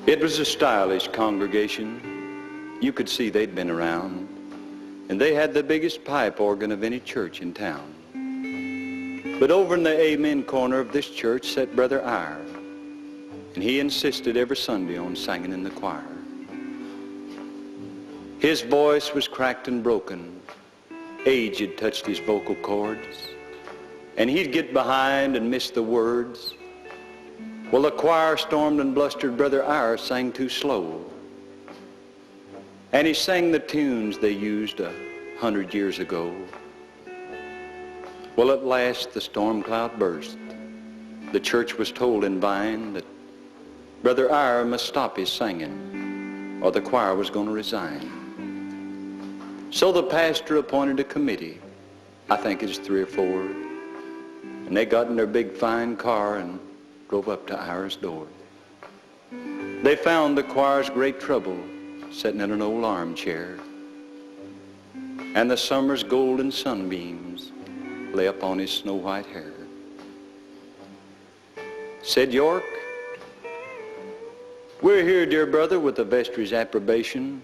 It was a stylish congregation. You could see they'd been around. And they had the biggest pipe organ of any church in town. But over in the amen corner of this church sat Brother Eyre. And he insisted every Sunday on singing in the choir. His voice was cracked and broken. Age had touched his vocal cords. And he'd get behind and miss the words. Well, the choir stormed and blustered. Brother Eyre sang too slow. And he sang the tunes they used 100 years ago. Well, at last the storm cloud burst. The church was told in Vine that Brother Eyre must stop his singing or the choir was going to resign. So the pastor appointed a committee. I think it's 3 or 4. And they got in their big fine car and drove up to Eyre's door. They found the choir's great trouble sitting in an old armchair. And the summer's golden sunbeams lay upon his snow-white hair. Said York, "We're here, dear brother, with the vestry's approbation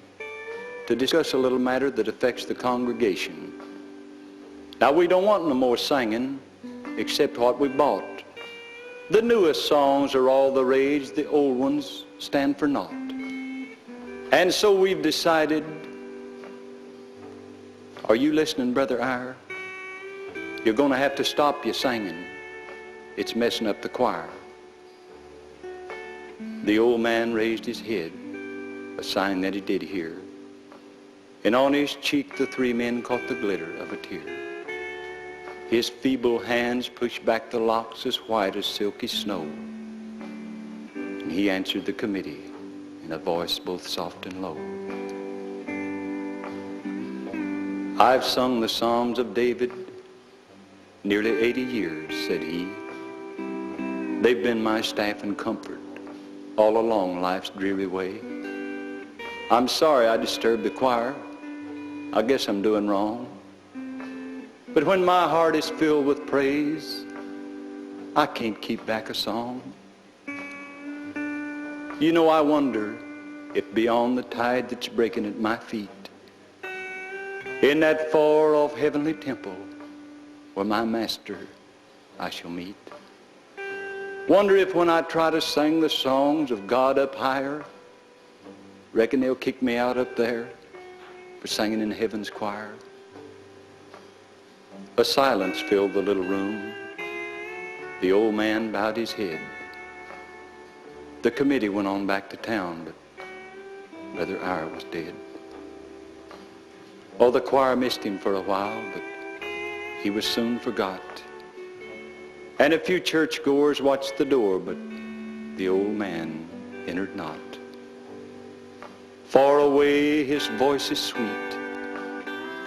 to discuss a little matter that affects the congregation. Now, we don't want no more singing except what we bought. The newest songs are all the rage, the old ones stand for naught. And so we've decided," are you listening, Brother Eyre? "You're going to have to stop your singing. It's messing up the choir." The old man raised his head, a sign that he did hear. And on his cheek the 3 men caught the glitter of a tear. His feeble hands pushed back the locks as white as silky snow. And he answered the committee in a voice both soft and low. "I've sung the Psalms of David nearly 80 years, said he. They've been my staff and comfort all along life's dreary way. I'm sorry I disturbed the choir. I guess I'm doing wrong. But when my heart is filled with praise, I can't keep back a song. You know, I wonder if beyond the tide that's breaking at my feet, in that far-off heavenly temple where my master I shall meet, wonder if when I try to sing the songs of God up higher, reckon they'll kick me out up there for singing in heaven's choir." A silence filled the little room. The old man bowed his head. The committee went on back to town, but Brother Eyre was dead. Oh, the choir missed him for a while, but he was soon forgot. And a few churchgoers watched the door, but the old man entered not. Far away his voice is sweet,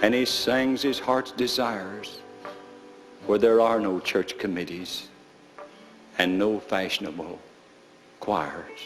and he sings his heart's desires where there are no church committees and no fashionable choirs.